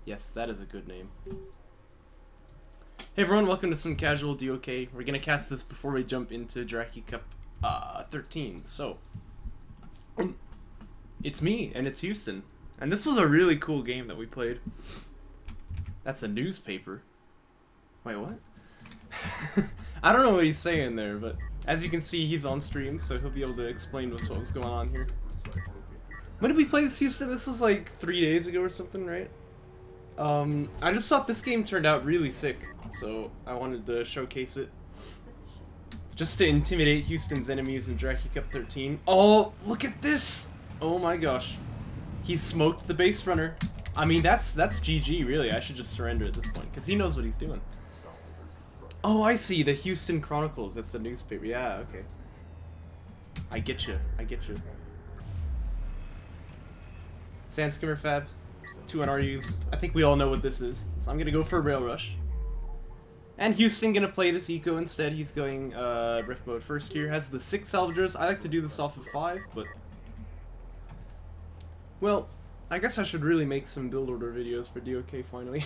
Yes, that is a good name. Hey everyone, welcome to some casual DOK. We're gonna cast this before we jump into Jirachi Cup 13. So, it's me, and it's Houston. And this was a really cool game that we played. That's a newspaper. Wait, what? I don't know what he's saying there, but as you can see, he's on stream, so he'll be able to explain what was going on here. When did we play this, Houston? This was like 3 days ago or something, right? I just thought this game turned out really sick, so I wanted to showcase it. Just to intimidate Houston's enemies in Jirachi Cup 13. Oh, look at this! Oh my gosh. He smoked the base runner. I mean, that's GG, really. I should just surrender at this point, because he knows what he's doing. Oh, I see. The Houston Chronicles. That's a newspaper. Yeah, okay. I get you. I get you. Sand Skimmer Fab. 2 NRUs. I think we all know what this is. So I'm going to go for a Rail Rush. And Houston going to play this eco instead. He's going Rift mode first here. Has the 6 salvagers. I like to do this off of 5, but... Well, I guess I should really make some build order videos for DOK finally.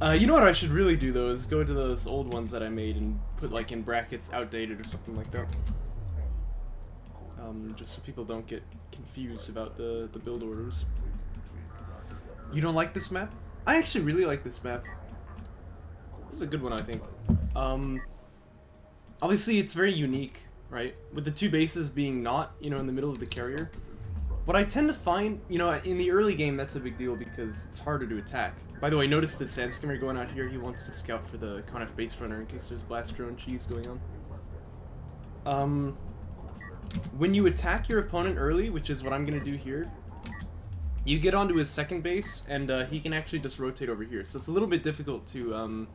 You know what I should really do though is go to those old ones that I made and put like in brackets outdated or something like that. Just so people don't get confused about the build orders. You don't like this map? I actually really like this map. This is a good one, I think. Obviously it's very unique, right? With the 2 bases being not, you know, in the middle of the carrier. What I tend to find, you know, in the early game, that's a big deal because it's harder to attack. By the way, notice the Sand Skimmer going out here. He wants to scout for the Conif base runner in case there's blast drone cheese going on. When you attack your opponent early, which is what I'm going to do here, you get onto his second base, and he can actually just rotate over here. So it's a little bit difficult to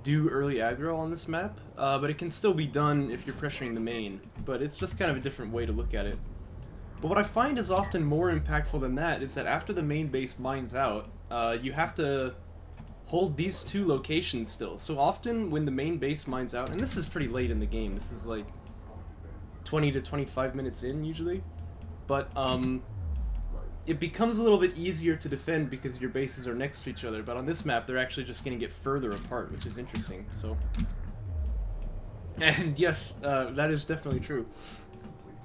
do early aggro on this map, but it can still be done if you're pressuring the main. But it's just kind of a different way to look at it. But what I find is often more impactful than that is that after the main base mines out, you have to hold these 2 locations still. So often when the main base mines out, and this is pretty late in the game, this is like 20 to 25 minutes in usually, but it becomes a little bit easier to defend because your bases are next to each other. But on this map, they're actually just going to get further apart, which is interesting. So, and yes, that is definitely true.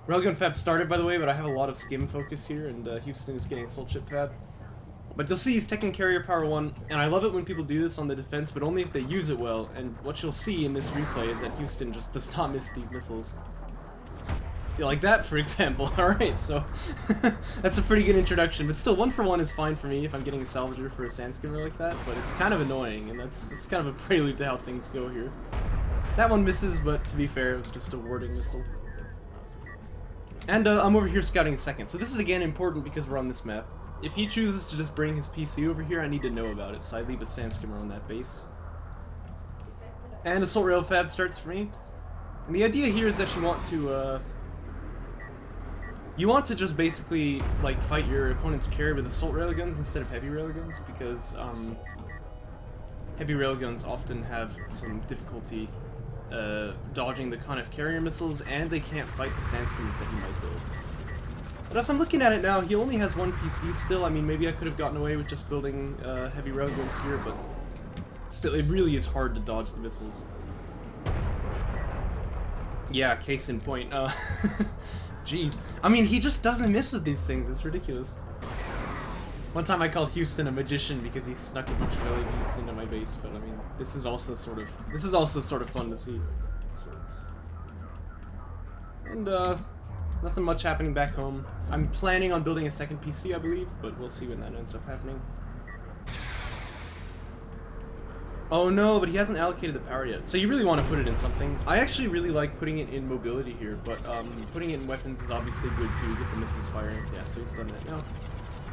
Railgun Fab started, by the way, but I have a lot of skim focus here, and Houston is getting Soul Chip Fab. But you'll see he's taking Carrier Power 1, and I love it when people do this on the defense, but only if they use it well. And what you'll see in this replay is that Houston just does not miss these missiles. Yeah, like that, for example. Alright, so that's a pretty good introduction, but still, 1 for 1 is fine for me if I'm getting a salvager for a Sand Skimmer like that, but it's kind of annoying, and that's kind of a prelude to how things go here. That one misses, but to be fair, it was just a warding missile. And I'm over here scouting second, so this is again important because we're on this map. If he chooses to just bring his PC over here, I need to know about it, so I leave a Sand Skimmer on that base. And Assault Rail Fab starts for me. And the idea here is that you want to just basically like fight your opponent's carry with Assault Railguns instead of Heavy Railguns, because Heavy Railguns often have some difficulty dodging the Conif carrier missiles, and they can't fight the Sand Skimmers that he might build. But as I'm looking at it now, he only has 1 PC still. I mean, maybe I could have gotten away with just building Heavy Railguns here, but still, it really is hard to dodge the missiles. Yeah, case in point. Jeez. I mean, he just doesn't miss with these things. It's ridiculous. One time I called Houston a magician because he snuck a bunch of LEDs into my base, but I mean, this is also sort of fun to see. And nothing much happening back home. I'm planning on building a second PC, I believe, but we'll see when that ends up happening. Oh no, but he hasn't allocated the power yet. So you really want to put it in something. I actually really like putting it in mobility here, but putting it in weapons is obviously good too, get the missiles firing. Yeah, so he's done that now.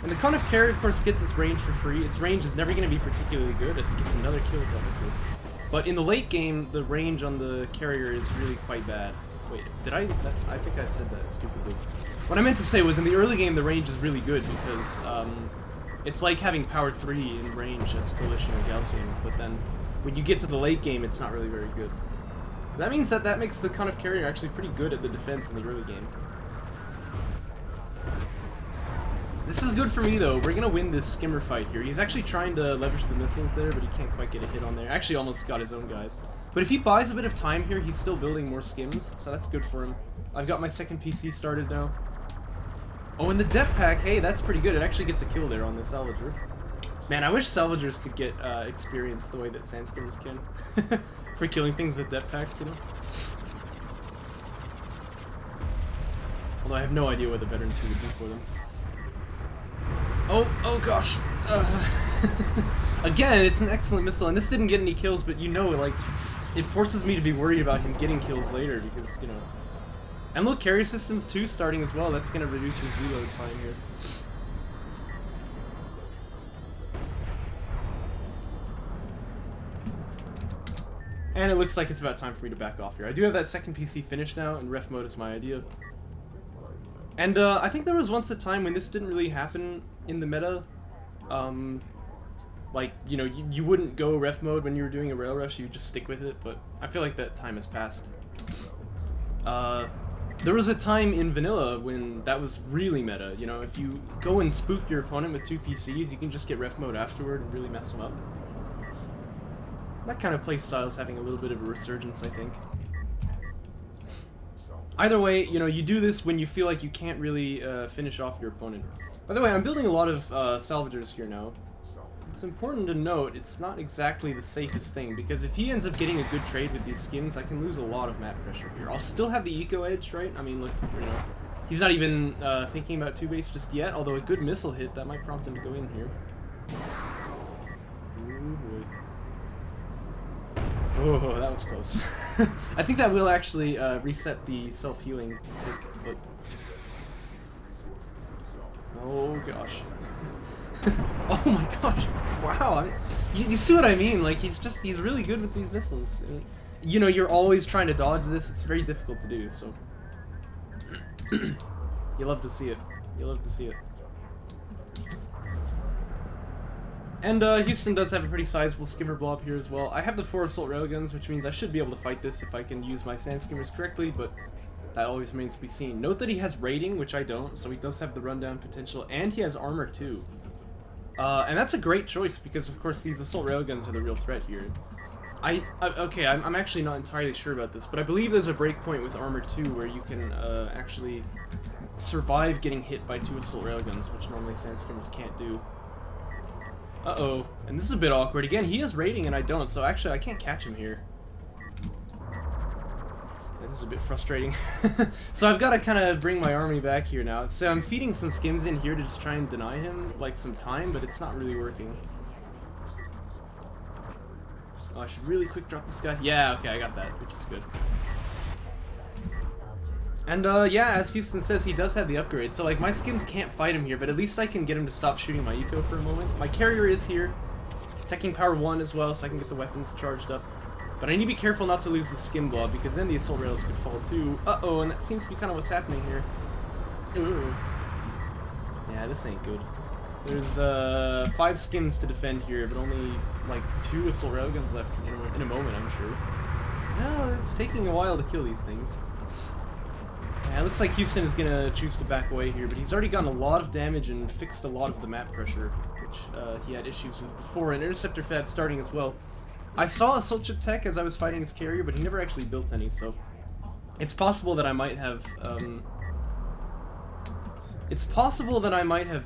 And the Conif carrier, of course, gets its range for free. Its range is never going to be particularly good, as it gets another kill with that missile. But in the late game, the range on the carrier is really quite bad. Wait, I think I said that stupidly. What I meant to say was, in the early game, the range is really good, because it's like having power 3 in range as Coalition or Gaussian, but then when you get to the late game, it's not really very good. That means that makes the Conif carrier actually pretty good at the defense in the early game. This is good for me, though. We're gonna win this skimmer fight here. He's actually trying to leverage the missiles there, but he can't quite get a hit on there. Actually, almost got his own guys. But if he buys a bit of time here, he's still building more skims, so that's good for him. I've got my second PC started now. Oh, and the depth pack, hey, that's pretty good. It actually gets a kill there on the salvager. Man, I wish salvagers could get experience the way that sand skimmers can. For killing things with depth packs, you know? Although I have no idea what the veterans would do for them. Oh gosh. Again, it's an excellent missile, and this didn't get any kills, but you know, like, it forces me to be worried about him getting kills later, because, you know. And look, carrier systems too starting as well. That's going to reduce his reload time here. And it looks like it's about time for me to back off here. I do have that second PC finished now, and ref mode is my idea. And I think there was once a time when this didn't really happen in the meta. Like, you know, you wouldn't go ref mode when you were doing a rail rush, you would just stick with it, but I feel like that time has passed. There was a time in vanilla when that was really meta, you know, if you go and spook your opponent with 2 PCs, you can just get ref mode afterward and really mess them up. That kind of playstyle is having a little bit of a resurgence, I think. Either way, you know, you do this when you feel like you can't really finish off your opponent. By the way, I'm building a lot of salvagers here now. It's important to note it's not exactly the safest thing, because if he ends up getting a good trade with these skims, I can lose a lot of map pressure here. I'll still have the eco edge, right? I mean, look, you know, he's not even thinking about 2-base just yet, although a good missile hit, that might prompt him to go in here. Ooh, boy. Oh, that was close. I think that will actually reset the self-healing tick, but... Oh gosh. Oh my gosh. Wow. You see what I mean? Like, he's really good with these missiles. You know, you're always trying to dodge this. It's very difficult to do, so... You love to see it. You love to see it. And Houston does have a pretty sizable skimmer blob here as well. I have the 4 assault railguns, which means I should be able to fight this if I can use my sand skimmers correctly, but that always remains to be seen. Note that he has rating, which I don't, so he does have the rundown potential, and he has armor too. And that's a great choice, because of course these assault railguns are the real threat here. Okay, I'm actually not entirely sure about this, but I believe there's a breakpoint with armor 2 where you can actually survive getting hit by 2 assault railguns, which normally sand skimmers can't do. Uh-oh. And this is a bit awkward. Again, he has rating and I don't, so actually I can't catch him here. Yeah, this is a bit frustrating. So I've got to kind of bring my army back here now. So I'm feeding some skims in here to just try and deny him, like, some time, but it's not really working. Oh, I should really quick drop this guy. Yeah, okay, I got that, which is good. And, yeah, as Houston says, he does have the upgrade, so, like, my skims can't fight him here, but at least I can get him to stop shooting my eco for a moment. My carrier is here, teching power 1 as well, so I can get the weapons charged up. But I need to be careful not to lose the skim blob, because then the assault rails could fall too. Uh-oh, and that seems to be kind of what's happening here. Ooh. Yeah, this ain't good. There's, 5 skims to defend here, but only, like, 2 assault railguns left in a moment, I'm sure. Well, it's taking a while to kill these things. Yeah, it looks like Houston is going to choose to back away here, but he's already gotten a lot of damage and fixed a lot of the map pressure, which he had issues with before, and Interceptor Fab starting as well. I saw Assault Ship Tech as I was fighting his carrier, but he never actually built any, so it's possible that I might have,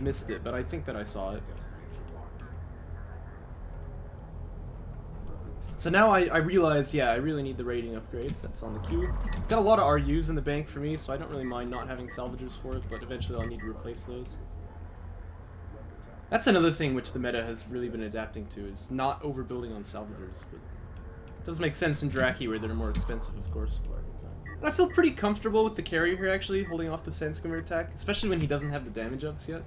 missed it, but I think that I saw it. So now I realize, yeah, I really need the rating upgrades. That's on the queue. I've got a lot of RUs in the bank for me, so I don't really mind not having salvagers for it, but eventually I'll need to replace those. That's another thing which the meta has really been adapting to, is not overbuilding on salvagers. But it does make sense in Draki where they're more expensive, of course. And I feel pretty comfortable with the carrier here, actually, holding off the sand skimmer attack, especially when he doesn't have the damage ups yet.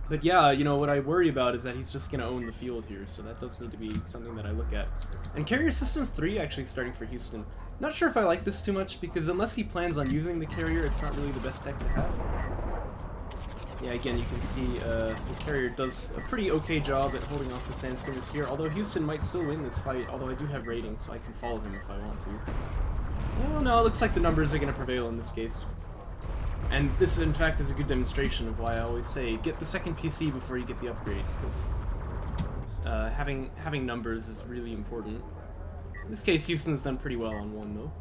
But yeah, you know, what I worry about is that he's just going to own the field here, so that does need to be something that I look at. And Carrier Systems 3 actually starting for Houston. Not sure if I like this too much, because unless he plans on using the carrier, it's not really the best tech to have. Yeah, again, you can see the carrier does a pretty okay job at holding off the sand skimmers here, although Houston might still win this fight, although I do have rating, so I can follow him if I want to. Well, no, it looks like the numbers are going to prevail in this case. And this, in fact, is a good demonstration of why I always say get the second PC before you get the upgrades, because having numbers is really important. In this case, Houston's done pretty well on one, though.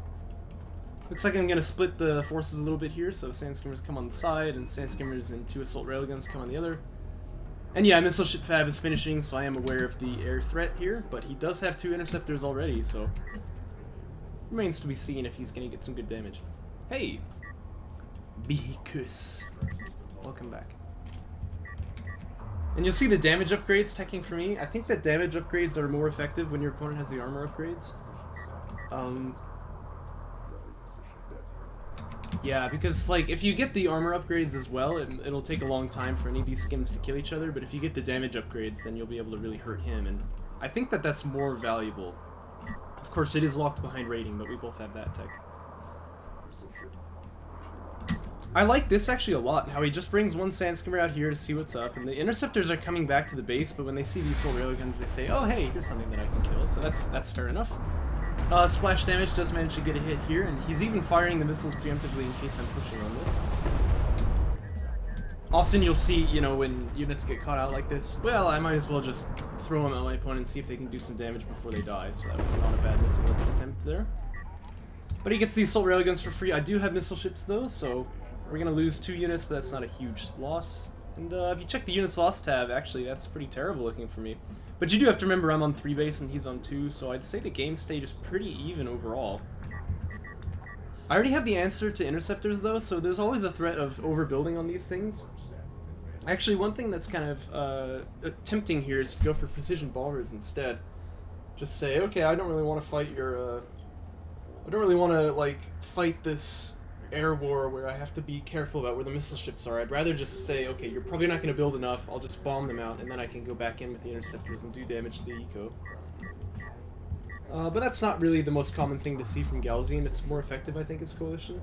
Looks like I'm going to split the forces a little bit here, so Sandskimmers come on the side, and Sandskimmers and 2 Assault Railguns come on the other. And yeah, Missile Ship Fab is finishing, so I am aware of the air threat here, but he does have 2 Interceptors already, so remains to be seen if he's going to get some good damage. Hey! Bicus. Welcome back. And you'll see the damage upgrades teching for me. I think that damage upgrades are more effective when your opponent has the armor upgrades. Yeah, because, like, if you get the armor upgrades as well, it'll take a long time for any of these skins to kill each other, but if you get the damage upgrades, then you'll be able to really hurt him, and I think that that's more valuable. Of course, it is locked behind rating, but we both have that tech. I like this actually a lot, how he just brings one Sandskimmer out here to see what's up, and the Interceptors are coming back to the base, but when they see these Assault Railguns, they say, oh hey, here's something that I can kill, so that's fair enough. Splash damage does manage to get a hit here, and he's even firing the missiles preemptively in case I'm pushing on this. Often you'll see, you know, when units get caught out like this, well, I might as well just throw them at my opponent and see if they can do some damage before they die, so that was not a bad missile attempt there. But he gets these Assault Railguns for free. I do have missile ships though, so we're going to lose 2 units, but that's not a huge loss. And if you check the units lost tab, actually, that's pretty terrible looking for me. But you do have to remember I'm on 3 base and he's on 2, so I'd say the game state is pretty even overall. I already have the answer to Interceptors though, so there's always a threat of overbuilding on these things. Actually, one thing that's kind of tempting here is to go for Precision Bombers instead. Just say, okay, I don't really want to fight your, I don't really want to, like, fight this air war where I have to be careful about where the missile ships are. I'd rather just say, okay, you're probably not going to build enough, I'll just bomb them out, and then I can go back in with the Interceptors and do damage to the eco. But that's not really the most common thing to see from Galzian. It's more effective, I think, as Coalition.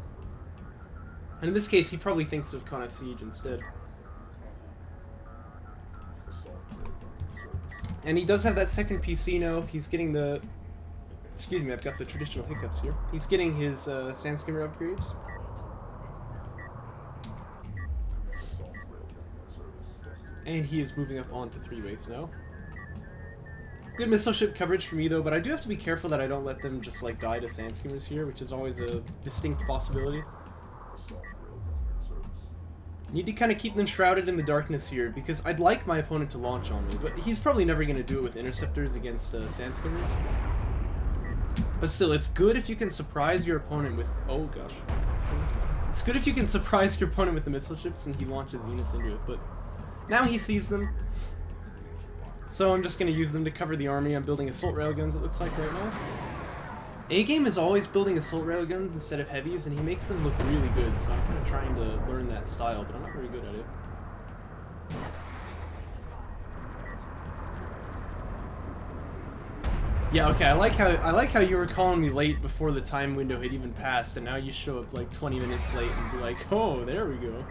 And in this case, he probably thinks of Connaught Siege instead. And he does have that second PC now. He's getting the... Excuse me, I've got the traditional hiccups here. He's getting his Sandskimmer upgrades. And he is moving up onto 3 base now. Good missile ship coverage for me though, but I do have to be careful that I don't let them just like die to Sandskimmers here, which is always a distinct possibility. Need to kind of keep them shrouded in the darkness here, because I'd like my opponent to launch on me, but he's probably never going to do it with Interceptors against Sandskimmers. But still, it's good if you can surprise your opponent with... Oh gosh. It's good if you can surprise your opponent with the missile ships and he launches units into it, but now he sees them. So I'm just going to use them to cover the army. I'm building Assault Railguns, it looks like, right now. A-Game is always building Assault Railguns instead of heavies, and he makes them look really good, so I'm kind of trying to learn that style, but I'm not very good at it. Yeah, okay, I like how you were calling me late before the time window had even passed, and now you show up like 20 minutes late and be like, oh, there we go.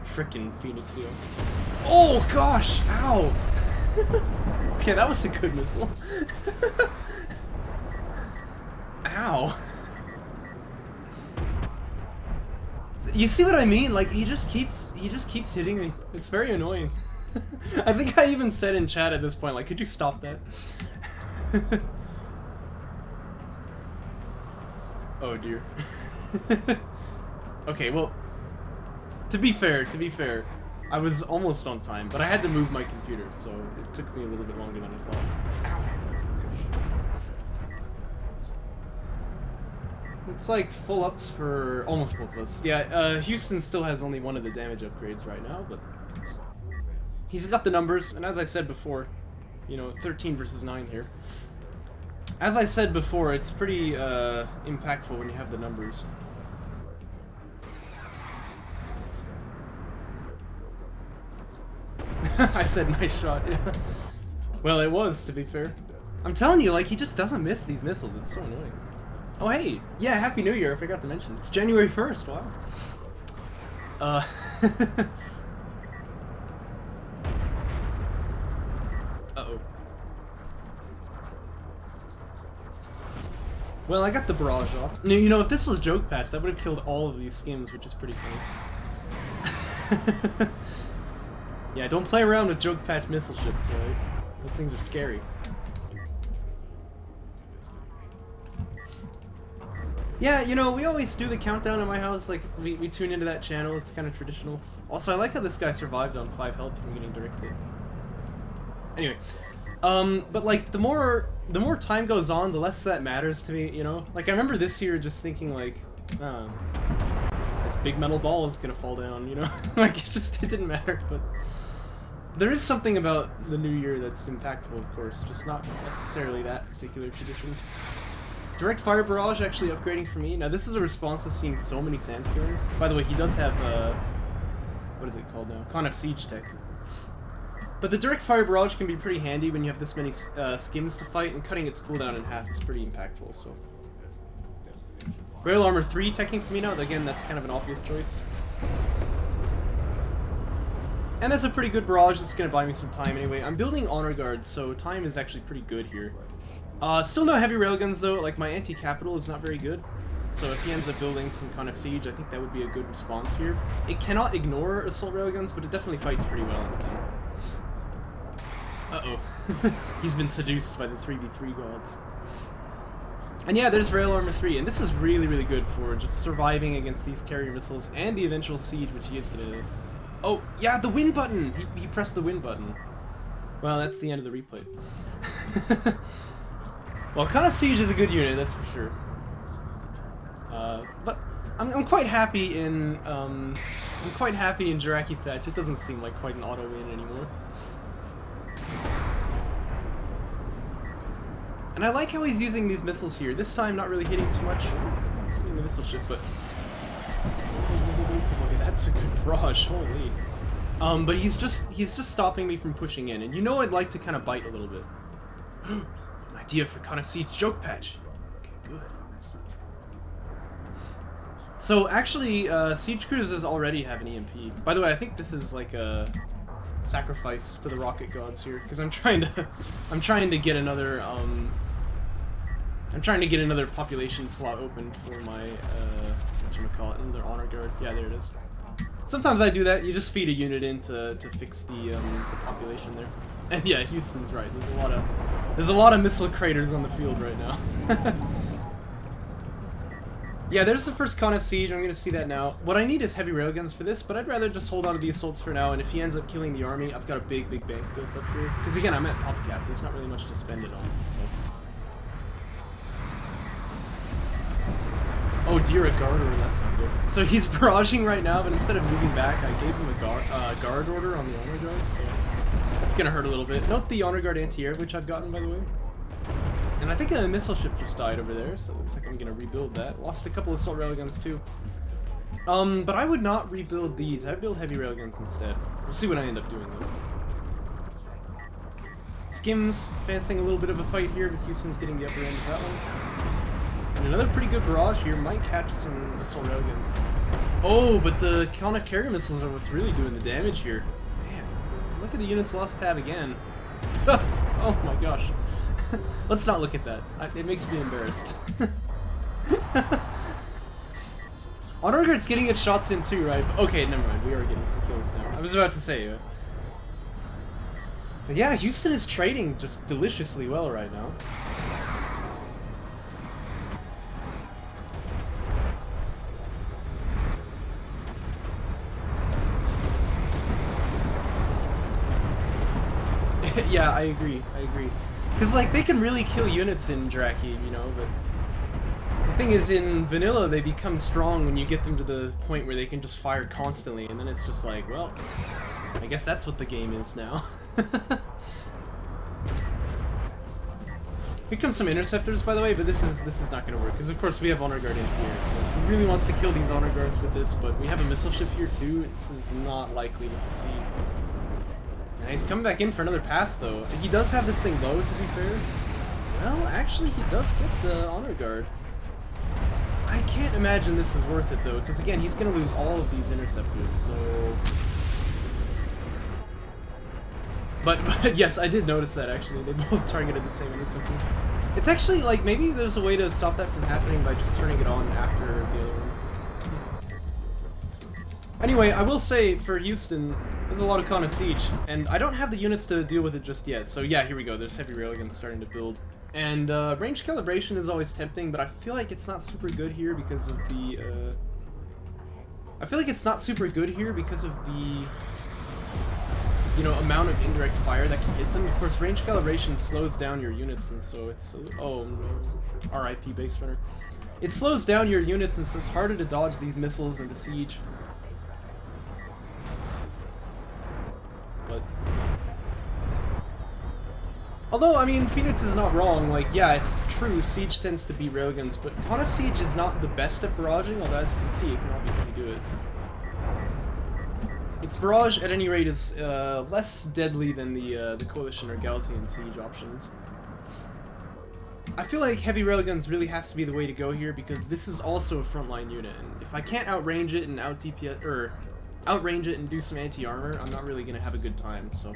Frickin' Phoenixio. Oh gosh! Ow! Okay, that was a good missile. Ow! You see what I mean? Like he just keeps hitting me. It's very annoying. I think I even said in chat at this point, like, could you stop that? Oh dear. Okay, well, to be fair, I was almost on time, but I had to move my computer, so it took me a little bit longer than I thought. Ow. It's like full ups for almost both of us. Yeah, Houston still has only one of the damage upgrades right now, but he's got the numbers, and as I said before, you know, 13 versus 9 here. As I said before, it's pretty impactful when you have the numbers. I said nice shot, yeah. Well, it was, to be fair. I'm telling you, like, he just doesn't miss these missiles. It's so annoying. Oh, hey! Yeah, Happy New Year, I forgot to mention. It's January 1st, wow. Uh-oh. Well, I got the barrage off. No, you know, if this was Joke Patch, that would have killed all of these skims, which is pretty funny. Yeah, don't play around with Joke Patch missile ships, alright? Those things are scary. Yeah, you know, we always do the countdown in my house, like, we tune into that channel, it's kind of traditional. Also, I like how this guy survived on 5 health from getting direct hit. Anyway, but like, the more time goes on, the less that matters to me, you know? Like, I remember this year just thinking, like, this big metal ball is gonna fall down, you know? Like, it didn't matter, but... There is something about the new year that's impactful, of course, just not necessarily that particular tradition. Direct Fire Barrage actually upgrading for me. Now, this is a response to seeing so many Sandstorms. By the way, he does have, what is it called now? Con F Siege tech. But the Direct Fire Barrage can be pretty handy when you have this many skims to fight, and cutting its cooldown in half is pretty impactful, so... Rail Armor 3 teching for me now. Again, that's kind of an obvious choice. And that's a pretty good barrage that's going to buy me some time anyway. I'm building Honor Guards, so time is actually pretty good here. Still no heavy railguns though, like my anti-capital is not very good. So if he ends up building some kind of siege, I think that would be a good response here. It cannot ignore assault railguns, but it definitely fights pretty well in time. Uh-oh. He's been seduced by the 3v3 gods. And yeah, there's Rail Armor 3, and this is really, really good for just surviving against these carrier missiles and the eventual siege, which he is going to... Oh, yeah, the win button! He pressed the win button. Well, that's the end of the replay. Well, Con F Siege is a good unit, that's for sure. But I'm quite happy in Jiraki Thatch. It doesn't seem like quite an auto win anymore. And I like how he's using these missiles here. This time, not really hitting too much. He's hitting the missile ship, but okay, that's a good barrage. Holy. But he's just stopping me from pushing in, and you know I'd like to kind of bite a little bit. An idea for Con F Siege Joke Patch. Okay, good. So actually, Siege Cruisers already have an EMP. By the way, I think this is like a sacrifice to the rocket gods here, because I'm trying to get another population slot open for my whatchamacallit, another honor guard. Yeah, there it is. Sometimes I do that. You just feed a unit in to fix the population there. And yeah, Houston's right. There's a lot of missile craters on the field right now. Yeah, there's the first Con F Siege. I'm gonna see that now. What I need is heavy railguns for this, but I'd rather just hold on to the assaults for now, and if he ends up killing the army, I've got a big bank built up here. Because again, I'm at pop cap. There's not really much to spend it on, so... Oh dear, a guard order, that's not good. So he's barraging right now, but instead of moving back, I gave him a guard order on the honor guard, so... That's gonna hurt a little bit. Note the honor guard anti-air, which I've gotten, by the way. And I think a missile ship just died over there, so it looks like I'm gonna rebuild that. Lost a couple of assault railguns too. But I would not rebuild these. I'd build heavy railguns instead. We'll see what I end up doing though. Skims fancying a little bit of a fight here, but Houston's getting the upper end of that one. And another pretty good barrage here might catch some assault railguns. Oh, but the counter carrier missiles are what's really doing the damage here. Man, look at the units lost tab again. Oh my gosh. Let's not look at that. It makes me embarrassed. Honor Guard's getting its shots in too, right? Okay, never mind. We are getting some kills now. I was about to say. But yeah, Houston is trading just deliciously well right now. Yeah, I agree. Because, like, they can really kill units in Jiraki, you know, but the thing is, in vanilla, they become strong when you get them to the point where they can just fire constantly, and then it's just like, well, I guess that's what the game is now. Here comes some interceptors, by the way, but this is not going to work, because of course we have honor guard anti-air, so he really wants to kill these honor guards with this, but we have a missile ship here too. This is not likely to succeed. Now he's coming back in for another pass, though. He does have this thing low, to be fair. Well, actually, he does get the honor guard. I can't imagine this is worth it, though, because again, he's going to lose all of these interceptors, so... But yes, I did notice that, actually. They both targeted the same interceptor. It's actually, like, maybe there's a way to stop that from happening by just turning it on after the other one. Anyway, I will say, for Houston, there's a lot of Con of Siege, and I don't have the units to deal with it just yet, so yeah, here we go, there's heavy railguns starting to build. And range calibration is always tempting, but I feel like it's not super good here because of the, you know, amount of indirect fire that can hit them. Of course, range calibration slows down your units, and so it's... oh, no. RIP base runner. It slows down your units, and so it's harder to dodge these missiles in the siege. But... although, I mean, Phoenix is not wrong. Like, yeah, it's true, Siege tends to be railguns, but Con of Siege is not the best at barraging, although as you can see, it can obviously do it. Its barrage, at any rate, is less deadly than the Coalition or Galaxian siege options. I feel like heavy railguns really has to be the way to go here because this is also a frontline unit, and if I can't outrange it and out-DPS, or outrange it and do some anti-armor, I'm not really gonna have a good time, so...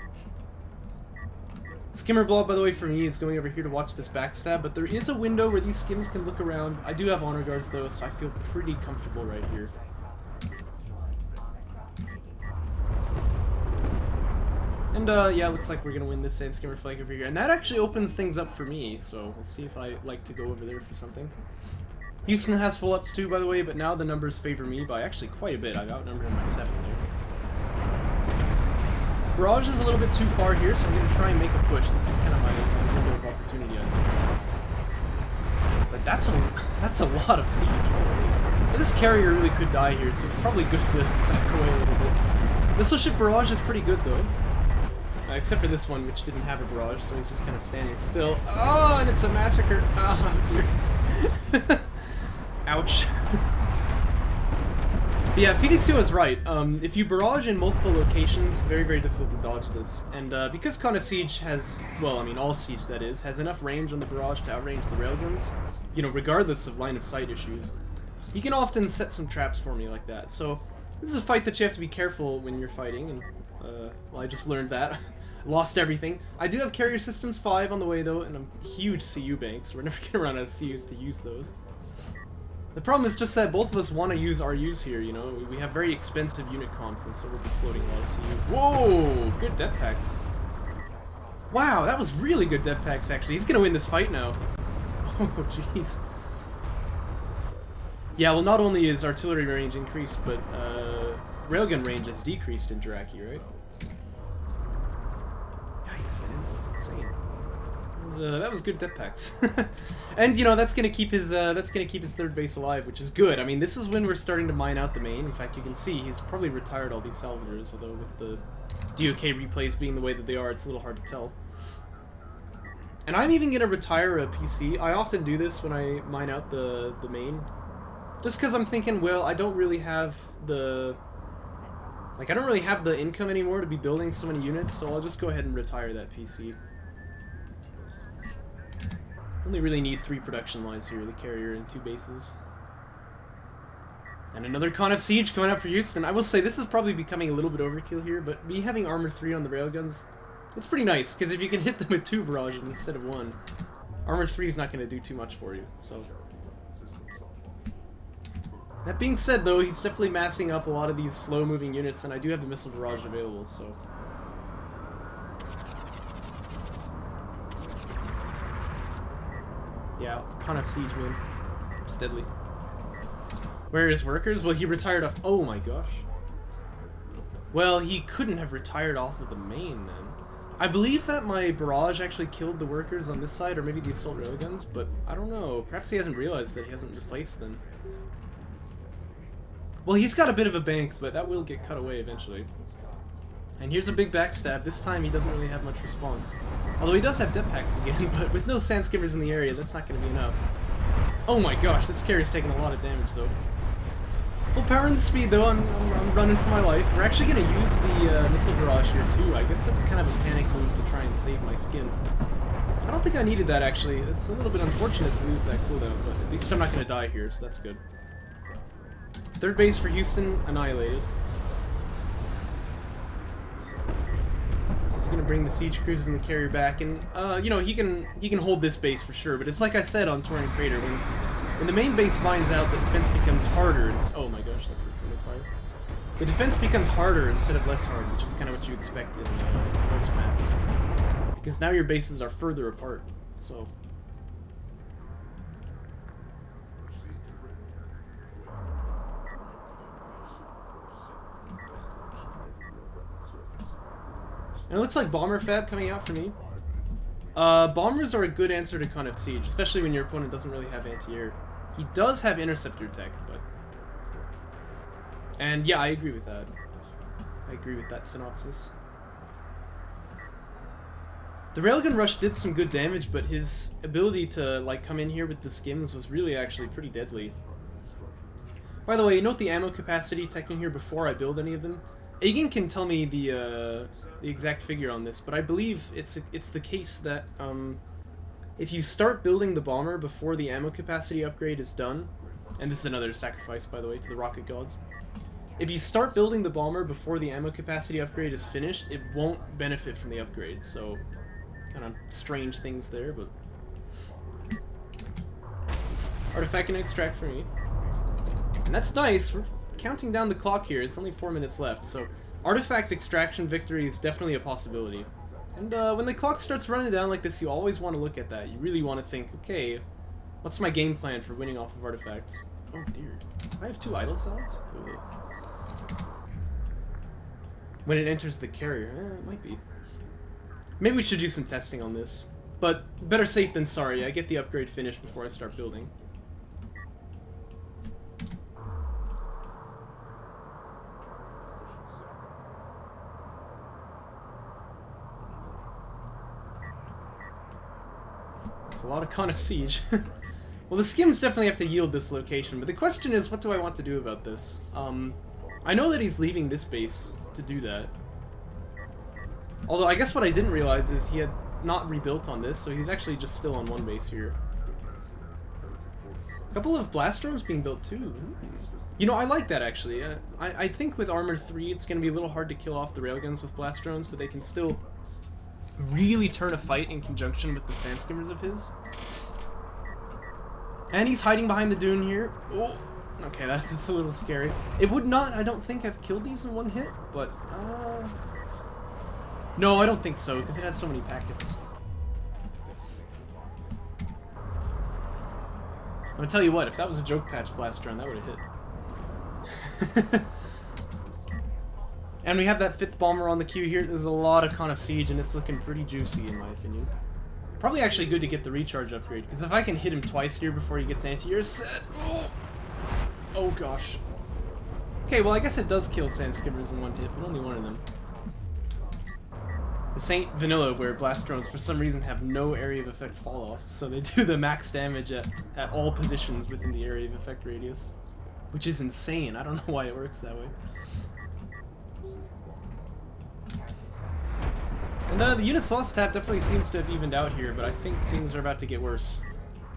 Skimmer Blob, by the way, for me, is going over here to watch this backstab, but there is a window where these skims can look around. I do have honor guards, though, so I feel pretty comfortable right here. And, yeah, looks like we're gonna win this Sand Skimmer flank over here. And that actually opens things up for me, so we'll see if I like to go over there for something. Houston has full ups too, by the way, but now the numbers favor me by actually quite a bit. I've outnumbered in my 7 there. Barrage is a little bit too far here, so I'm gonna try and make a push. This is kind of my window of opportunity, I think. But that's a lot of siege already. And this carrier really could die here, so it's probably good to back away a little bit. Missile ship barrage is pretty good, though. Except for this one, which didn't have a barrage, so he's just kind of standing still. Oh, and it's a massacre! Oh, dear. Ouch. But yeah, Phoenixio is right. If you barrage in multiple locations, very, very difficult to dodge this. And because Con of Siege has, well, I mean, all Siege, that is, has enough range on the barrage to outrange the railguns, you know, regardless of line of sight issues, he can often set some traps for me like that. So, this is a fight that you have to be careful when you're fighting, and, well, I just learned that. Lost everything. I do have Carrier Systems 5 on the way, though, and a huge CU bank, so we're never gonna run out of CUs to use those. The problem is just that both of us want to use RUs here, you know? We have very expensive unit comps, and so we'll be floating a lot of CU. Whoa! Good depth packs. Wow, that was really good depth packs, actually. He's gonna win this fight now. Oh, jeez. Yeah, well, not only is artillery range increased, but, railgun range has decreased in Draki, right? Yikes, man, that was insane. That was good depth packs. And, you know, that's gonna keep his third base alive, which is good. I mean, this is when we're starting to mine out the main. In fact, you can see he's probably retired all these salvagers, although with the DOK replays being the way that they are, it's a little hard to tell. And I'm even gonna retire a PC. I often do this when I mine out the main. Just because I'm thinking, well, I don't really have the... like, I don't really have the income anymore to be building so many units, so I'll just go ahead and retire that PC. Only really need 3 production lines here, the carrier and 2 bases. And another Con of Siege coming up for Houston. I will say, this is probably becoming a little bit overkill here, but me having armor 3 on the railguns, it's pretty nice, because if you can hit them with 2 barrages instead of 1, armor 3 is not going to do too much for you, so... That being said, though, he's definitely massing up a lot of these slow-moving units, and I do have the missile barrage available, so... Yeah, Con of Siege, man. It's deadly. Where are his workers? Well, he retired off... oh my gosh. Well, he couldn't have retired off of the main, then. I believe that my barrage actually killed the workers on this side, or maybe the assault railguns, but I don't know. Perhaps he hasn't realized that he hasn't replaced them. Well, he's got a bit of a bank, but that will get cut away eventually. And here's a big backstab. This time he doesn't really have much response. Although he does have depth packs again, but with no sand skimmers in the area, that's not going to be enough. Oh my gosh, this carrier's taking a lot of damage, though. Full power and speed, though. I'm running for my life. We're actually going to use the missile barrage here, too. I guess that's kind of a panic move to try and save my skin. I don't think I needed that, actually. It's a little bit unfortunate to lose that cooldown, but at least I'm not going to die here, so that's good. Third base for Houston, annihilated. So he's going to bring the siege cruisers and the carrier back, and you know, he can hold this base for sure. But it's like I said on Torrent Crater, when the main base finds out, the defense becomes harder. Oh my gosh, that's it for the fire. The defense becomes harder instead of less hard, which is kind of what you expect in most maps. Because now your bases are further apart, so. And it looks like Bomber Fab coming out for me. Bombers are a good answer to kind of siege, especially when your opponent doesn't really have anti-air. He does have interceptor tech, but... And yeah, I agree with that. I agree with that synopsis. The Railgun Rush did some good damage, but his ability to like come in here with the skims was really actually pretty deadly. By the way, note the ammo capacity teching here before I build any of them. Agan can tell me the exact figure on this, but I believe it's the case that if you start building the bomber before the ammo capacity upgrade is done, and this is another sacrifice, by the way, to the rocket gods. If you start building the bomber before the ammo capacity upgrade is finished, it won't benefit from the upgrade, so kind of strange things there, but... Artifact and extract for me. And that's nice, we're counting down the clock here, it's only 4 minutes left, so artifact extraction victory is definitely a possibility. And when the clock starts running down like this, you always want to look at that. You really want to think, okay, what's my game plan for winning off of artifacts? Oh dear, I have 2 idle cells? Ooh. When it enters the carrier, it might be. Maybe we should do some testing on this. But better safe than sorry, I get the upgrade finished before I start building. That's a lot of con of siege. Well, the skims definitely have to yield this location, but the question is, what do I want to do about this? I know that he's leaving this base to do that. Although, I guess what I didn't realize is he had not rebuilt on this, so he's actually just still on one base here. A couple of blast drones being built too. You know, I like that actually. I think with Armor 3 it's going to be a little hard to kill off the railguns with blast drones, but they can still really turn a fight in conjunction with the sand skimmers of his. And he's hiding behind the dune here. Oh, okay, that's a little scary. It would not, I don't think, have killed these in one hit, but no, I don't think so, because it has so many packets. I'm gonna tell you what, if that was a joke patch blast drone, that would have hit. And we have that 5th bomber on the queue here. There's a lot of con of siege, and it's looking pretty juicy in my opinion. Probably actually good to get the recharge upgrade, because if I can hit him twice here before he gets anti-air set... Oh gosh. Okay, well I guess it does kill sand skimmers in one hit, but only one of them. This ain't vanilla, where blast drones for some reason have no area of effect fall off, so they do the max damage at all positions within the area of effect radius. Which is insane, I don't know why it works that way. And the unit's loss tab definitely seems to have evened out here, but I think things are about to get worse.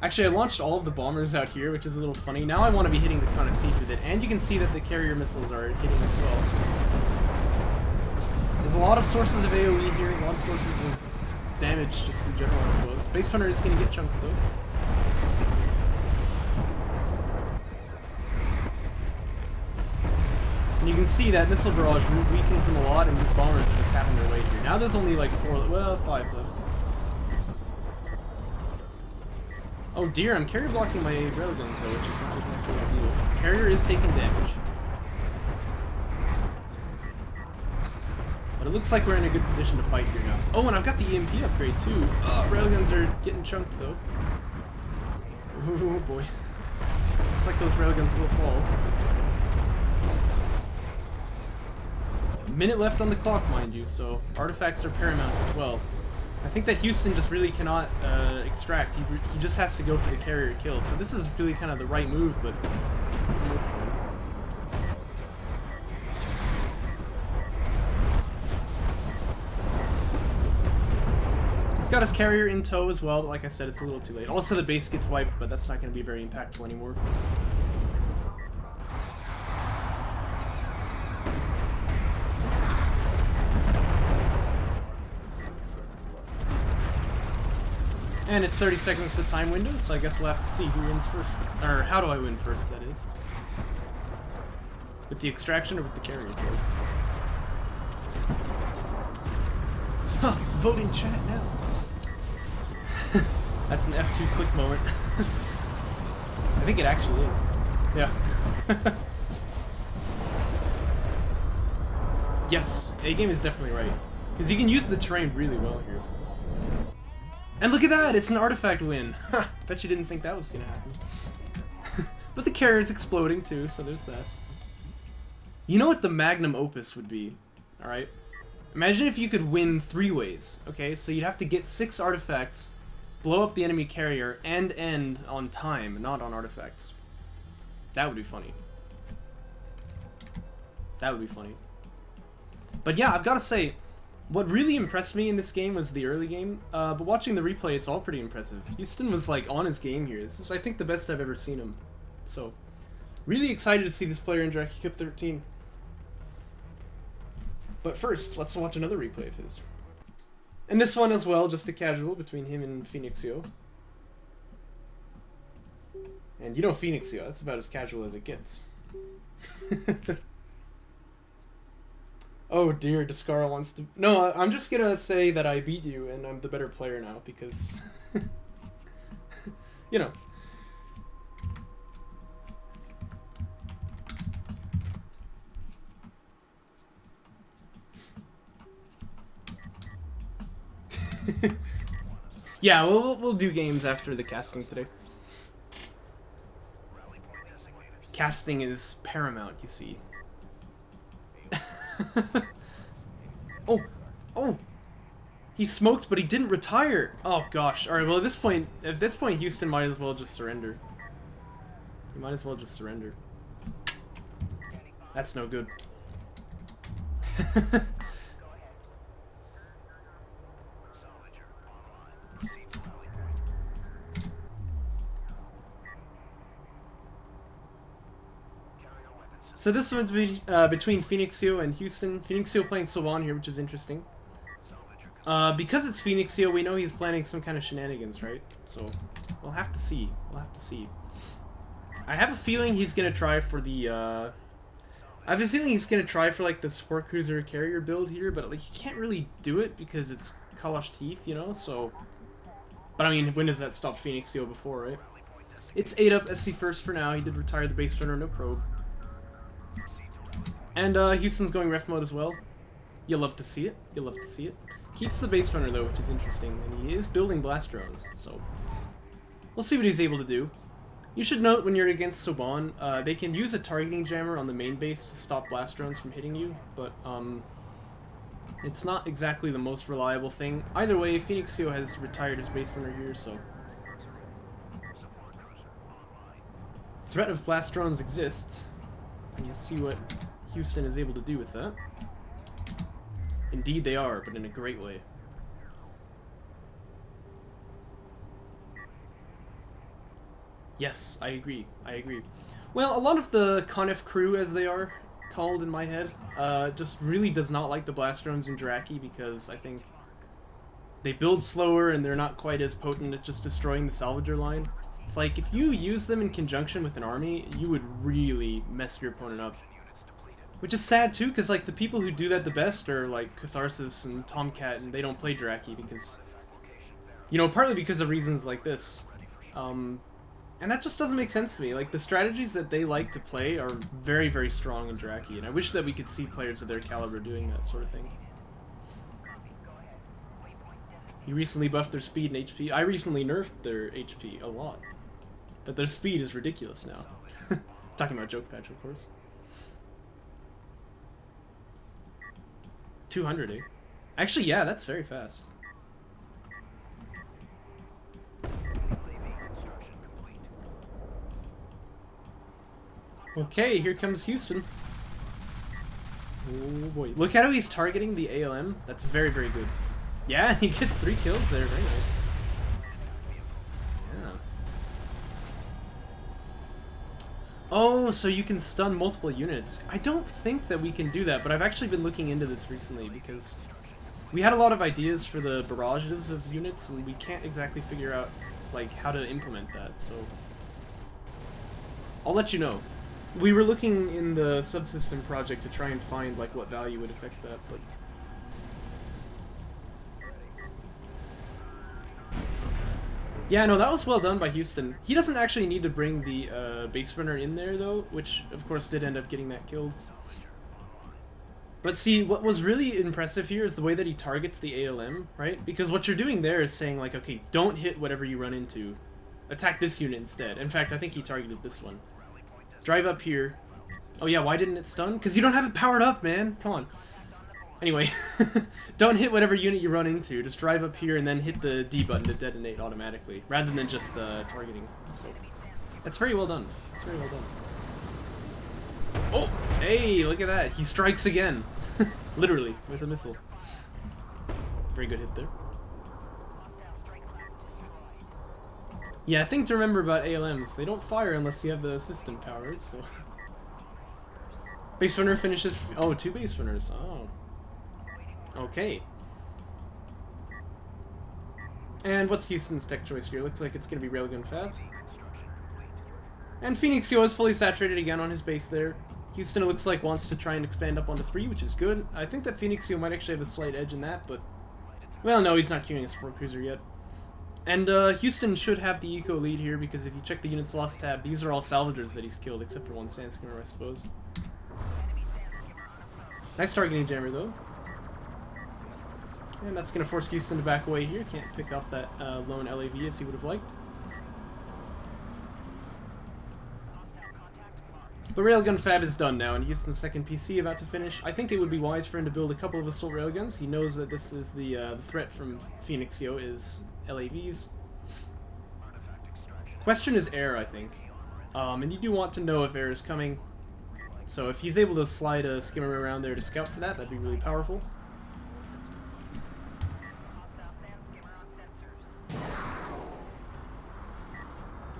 Actually, I launched all of the bombers out here, which is a little funny. Now I want to be hitting the con of siege with it, and you can see that the carrier missiles are hitting as well. There's a lot of sources of AoE here, a lot of sources of damage just in general, I suppose. Base Hunter is going to get chunked, though. And you can see that missile barrage weakens them a lot, and these bombers are just having their way here. Now there's only like 5 left. Oh dear, I'm carrier blocking my railguns though, which is not exactly ideal. Carrier is taking damage. But it looks like we're in a good position to fight here now. Oh, and I've got the EMP upgrade too. Railguns are getting chunked though. Oh boy. Looks like those railguns will fall. Minute left on the clock, mind you, so artifacts are paramount as well. I think that Houston just really cannot extract. He just has to go for the carrier kill. So this is really kind of the right move, but... He's got his carrier in tow as well, but like I said, it's a little too late. Also, the base gets wiped, but that's not going to be very impactful anymore. And it's 30 seconds to time window, so I guess we'll have to see who wins first. Or how do I win first, that is. With the extraction or with the carrier build? Huh, vote in chat now. That's an F2 click moment. I think it actually is. Yeah. Yes, A-game is definitely right. Because you can use the terrain really well here. And look at that! It's an artifact win! Bet you didn't think that was gonna happen. But the carrier's exploding too, so there's that. You know what the magnum opus would be, alright? Imagine if you could win 3 ways, okay? So you'd have to get 6 artifacts, blow up the enemy carrier, and end on time, not on artifacts. That would be funny. That would be funny. But yeah, I've gotta say, what really impressed me in this game was the early game, but watching the replay, it's all pretty impressive. Houston was like on his game here. This is, I think, the best I've ever seen him. So, really excited to see this player in Jackie Cup 13. But first, let's watch another replay of his. And this one as well, just a casual between him and Phoenixio. And you know Phoenixio, that's about as casual as it gets. Oh dear, Descara wants to... No, I'm just gonna say that I beat you and I'm the better player now because... you know. Yeah, we'll do games after the casting today. Casting is paramount, you see. Oh! He smoked, but he didn't retire! Oh gosh. Alright, well at this point, Houston might as well just surrender. He might as well just surrender. That's no good. So this one's between Phoenixio and Houston. Phoenixio playing Soban here, which is interesting. Because it's Phoenixio, we know he's planning some kind of shenanigans, right? So, we'll have to see. We'll have to see. I have a feeling he's gonna try for the, I have a feeling he's gonna try for, like, the Sport Cruiser carrier build here, but, like, he can't really do it because it's Kalash Teeth, you know, so... But, I mean, when does that stop Phoenixio before, right? It's 8-up SC first for now. He did retire the base runner, no probe. And Houston's going ref mode as well. You'll love to see it. You'll love to see it. Keeps the base runner though, which is interesting, and he is building blast drones, so we'll see what he's able to do. You should note when you're against Soban, they can use a targeting jammer on the main base to stop blast drones from hitting you, but it's not exactly the most reliable thing. Either way, Phoenixio has retired his base runner here, so threat of blast drones exists, and you'll see what Houston is able to do with that. Indeed they are, but in a great way. Yes, I agree. I agree. Well, a lot of the Conif crew, as they are called in my head, just really does not like the blast drones in Draki because I think they build slower and they're not quite as potent at just destroying the salvager line. It's like, if you use them in conjunction with an army, you would really mess your opponent up. Which is sad too, because like the people who do that the best are like Catharsis and Tomcat, and they don't play Draki because, you know, partly because of reasons like this. And that just doesn't make sense to me. Like, the strategies that they like to play are very, very strong in Draki, and I wish that we could see players of their caliber doing that sort of thing. You recently buffed their speed and HP. I recently nerfed their HP a lot. But their speed is ridiculous now. Talking about Joke Patch, of course. 200, eh? Actually, yeah, that's very fast. Okay, here comes Houston. Oh boy. Look at how he's targeting the ALM. That's very, very good. Yeah, he gets 3 kills there. Very nice. Yeah. Oh, so you can stun multiple units. I don't think that we can do that, but I've actually been looking into this recently because We had a lot of ideas for the barrages of units, and we can't exactly figure out, like, how to implement that, so... I'll let you know. We were looking in the subsystem project to try and find, like, what value would affect that, but... Yeah, no, that was well done by Houston. He doesn't actually need to bring the base runner in there, though, which, of course, did end up getting that killed. But see, what was really impressive here is the way that he targets the ALM, right? Because what you're doing there is saying, like, okay, don't hit whatever you run into. Attack this unit instead. In fact, I think he targeted this one. Drive up here. Oh yeah, why didn't it stun? Because you don't have it powered up, man! Come on. Anyway, don't hit whatever unit you run into. Just drive up here and then hit the D button to detonate automatically, rather than just targeting. So, that's very well done. That's very well done. Oh! Hey, look at that! He strikes again! Literally, with a missile. Very good hit there. Yeah, I think to remember about ALMs, they don't fire unless you have the system powered, so... Base runner finishes... Oh, 2 base runners. Oh. Okay. And what's Houston's tech choice here? Looks like it's going to be Railgun Fab. And Phoenixio is fully saturated again on his base there. Houston, it looks like, wants to try and expand up onto 3, which is good. I think that Phoenixio might actually have a slight edge in that, but... Well, no, he's not queuing a support cruiser yet. And Houston should have the eco lead here, because if you check the units lost tab, these are all salvagers that he's killed, except for one sand skimmer, I suppose. Nice targeting jammer, though. And that's going to force Houston to back away here. Can't pick off that lone LAV as he would have liked. The Railgun Fab is done now, and Houston's second PC about to finish. I think it would be wise for him to build a couple of assault railguns. He knows that this is the threat from Phoenixio is LAVs. Question is air, I think. And you do want to know if air is coming. So if he's able to slide a skimmer around there to scout for that, that'd be really powerful.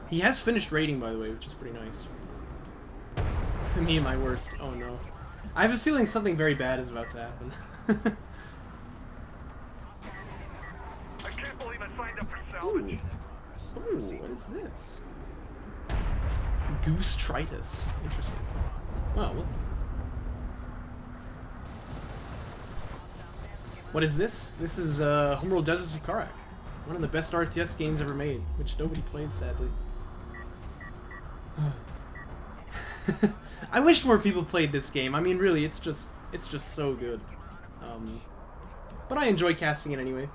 He has finished raiding, by the way, which is pretty nice. Me and my worst. Oh no. I have a feeling something very bad is about to happen. I can't believe I signed up for salvage. Ooh, what is this? Goose Tritus. Interesting. Wow, what is this? This is Homeworld Deserts of Karak. One of the best RTS games ever made, which nobody plays, sadly. I wish more people played this game. I mean, really, it's just so good. But I enjoy casting it anyway.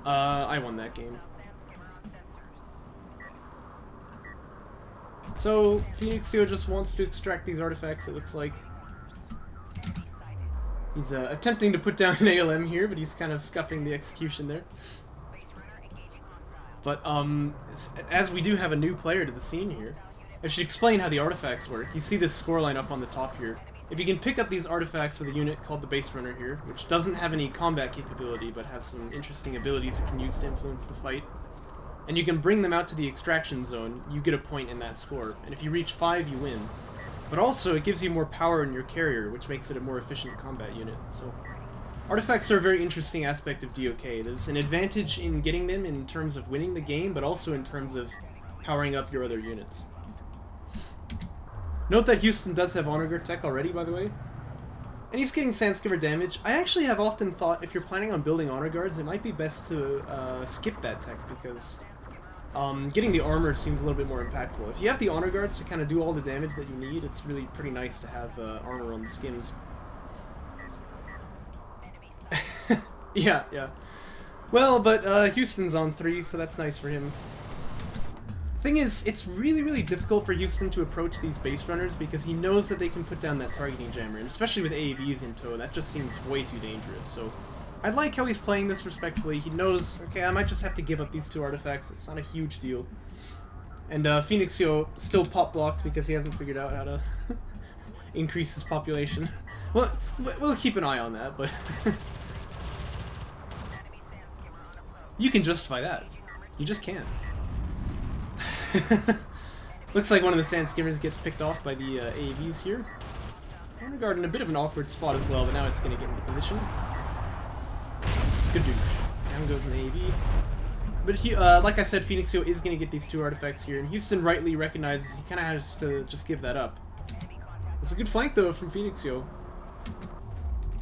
I won that game. So, Phoenixio just wants to extract these artifacts, it looks like. He's attempting to put down an ALM here, but he's kind of scuffing the execution there. But, as we do have a new player to the scene here, I should explain how the artifacts work. You see this scoreline up on the top here. If you can pick up these artifacts with a unit called the Base Runner here, which doesn't have any combat capability, but has some interesting abilities it can use to influence the fight, and you can bring them out to the extraction zone, you get a point in that score. And if you reach 5, you win. But also, it gives you more power in your carrier, which makes it a more efficient combat unit. So, artifacts are a very interesting aspect of DOK. There's an advantage in getting them in terms of winning the game, but also in terms of powering up your other units. Note that Houston does have Honor Guard tech already, by the way. And he's getting Sandskimmer damage. I actually have often thought if you're planning on building Honor Guards, it might be best to skip that tech, because getting the armor seems a little bit more impactful. If you have the Honor Guards to kind of do all the damage that you need, it's really pretty nice to have armor on the skims. Yeah. Well, but Houston's on 3, so that's nice for him. Thing is, it's really difficult for Houston to approach these base runners because he knows that they can put down that targeting jammer, and especially with AAVs in tow, that just seems way too dangerous. So I like how he's playing this respectfully. He knows, okay, I might just have to give up these 2 artifacts. It's not a huge deal. And Phoenixio still pop blocked because he hasn't figured out how to increase his population. Well, we'll keep an eye on that, but you can justify that. You just can't. Looks like one of the sand skimmers gets picked off by the AAVs here. Honor Guard in a bit of an awkward spot as well, but now it's going to get into position. Skadoosh. Down goes an AV. But he, like I said, Phoenixio is going to get these 2 artifacts here, and Houston rightly recognizes he kind of has to just give that up. It's a good flank, though, from Phoenixio.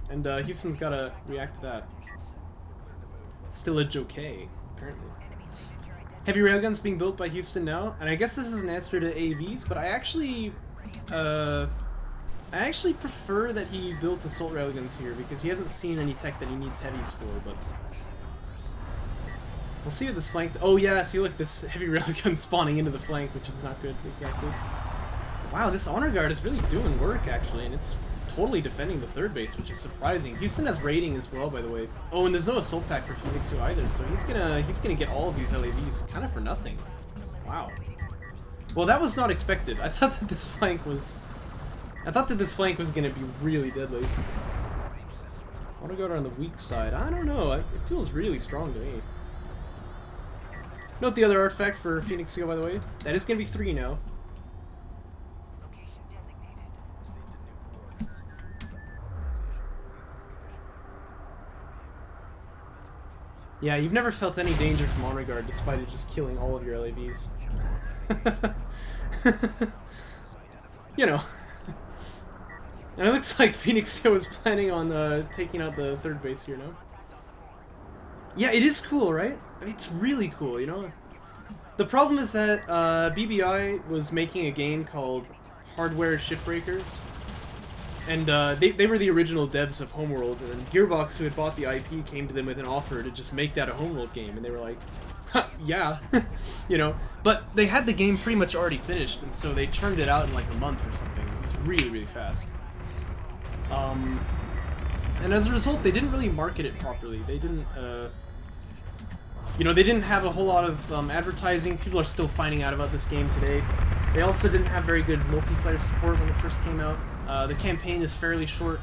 And Houston's got to react to that. Still a Jokei, apparently. Heavy railguns being built by Houston now, and I guess this is an answer to AVs, but I actually prefer that he built assault railguns here, because he hasn't seen any tech that he needs heavies for, but... We'll see what this flank... Oh yeah, see look, this heavy railgun spawning into the flank, which is not good, exactly. Wow, this Honor Guard is really doing work, actually, and it's totally defending the 3rd base, which is surprising. Houston has raiding as well, by the way. Oh, and there's no assault pack for Phoenixio either, so he's gonna get all of these LAVs kind of for nothing. Wow. Well, that was not expected. I thought that this flank was gonna be really deadly. Honor Guard on the weak side. I don't know. It feels really strong to me. Note the other artifact for Phoenixio, by the way. That is gonna be 3 now. Yeah, you've never felt any danger from Honor Guard despite it just killing all of your LAVs. You know. And it looks like Phoenixio is planning on taking out the 3rd base here now. Yeah, it is cool, right? I mean, it's really cool, you know? The problem is that BBI was making a game called Hardware Shipbreakers. And they were the original devs of Homeworld, and Gearbox, who had bought the IP, came to them with an offer to just make that a Homeworld game, and they were like, huh, yeah, you know. But they had the game pretty much already finished, and so they churned it out in like a month or something. It was really, really fast. And as a result, they didn't really market it properly. They didn't, you know, they didn't have a whole lot of advertising. People are still finding out about this game today. They also didn't have very good multiplayer support when it first came out. The campaign is fairly short,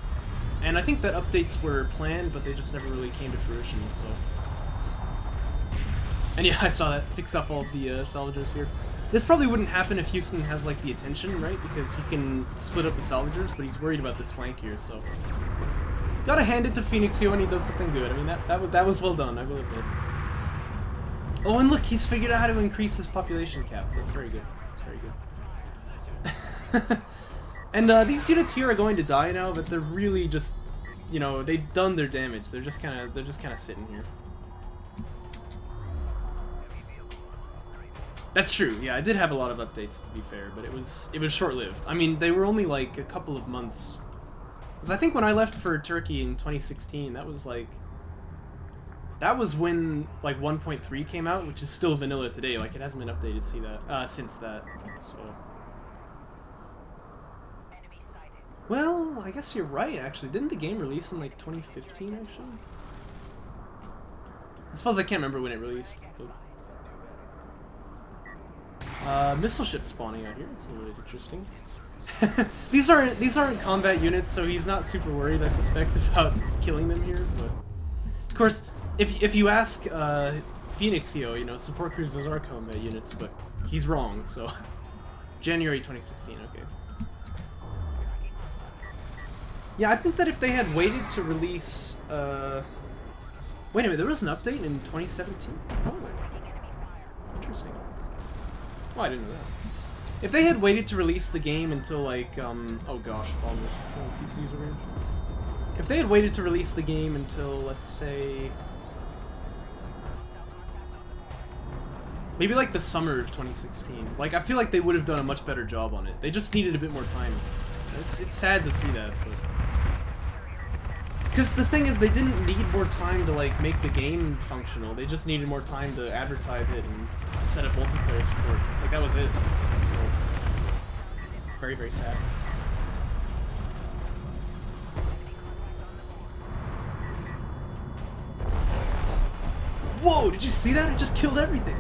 and I think that updates were planned, but they just never really came to fruition, so... And yeah, I saw that. Picks up all the salvagers here. This probably wouldn't happen if Houston has, like, the attention, right? Because he can split up the salvagers, but he's worried about this flank here, so... Gotta hand it to Phoenixio when he does something good. I mean, that was well done, I will admit. Oh, and look, he's figured out how to increase his population cap. That's very good. That's very good. And these units here are going to die now, but they're really just, you know, they've done their damage. They're just kind of sitting here. That's true. Yeah, I did have a lot of updates, to be fair, but it was short-lived. I mean, they were only like a couple of months. Because I think when I left for Turkey in 2016, that was when like 1.3 came out, which is still vanilla today. Like, it hasn't been updated since that. So. Well, I guess you're right, actually. Didn't the game release in, like, 2015, actually? I suppose I can't remember when it released, but... missile ship spawning out here. It's a little interesting. These aren't combat units, so he's not super worried, I suspect, about killing them here, but... Of course, if you ask, Phoenixio, you know, support cruisers are combat units, but he's wrong, so... January 2016, okay. Yeah, I think that if they had waited to release, wait a minute, there was an update in 2017? Oh, interesting. Oh, I didn't know that. If they had waited to release the game until, like, oh gosh, all the PCs over here. If they had waited to release the game until, let's say... maybe, like, the summer of 2016. Like, I feel like they would have done a much better job on it. They just needed a bit more time. It's sad to see that, but... Because the thing is, they didn't need more time to, like, make the game functional. They just needed more time to advertise it and set up multiplayer support. Like, that was it. So, very, very sad. Whoa, did you see that? It just killed everything.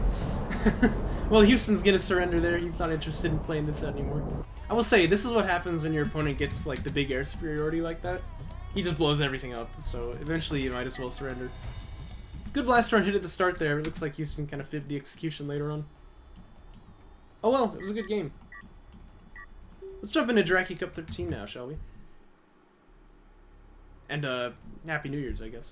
Well, Houston's gonna surrender there. He's not interested in playing this anymore. I will say, this is what happens when your opponent gets, like, the big air superiority like that. He just blows everything up, so eventually you might as well surrender. Good blast run hit at the start there. It looks like Houston kind of fibbed the execution later on. Oh well, it was a good game. Let's jump into Draki Cup 13 now, shall we? And Happy New Year's, I guess.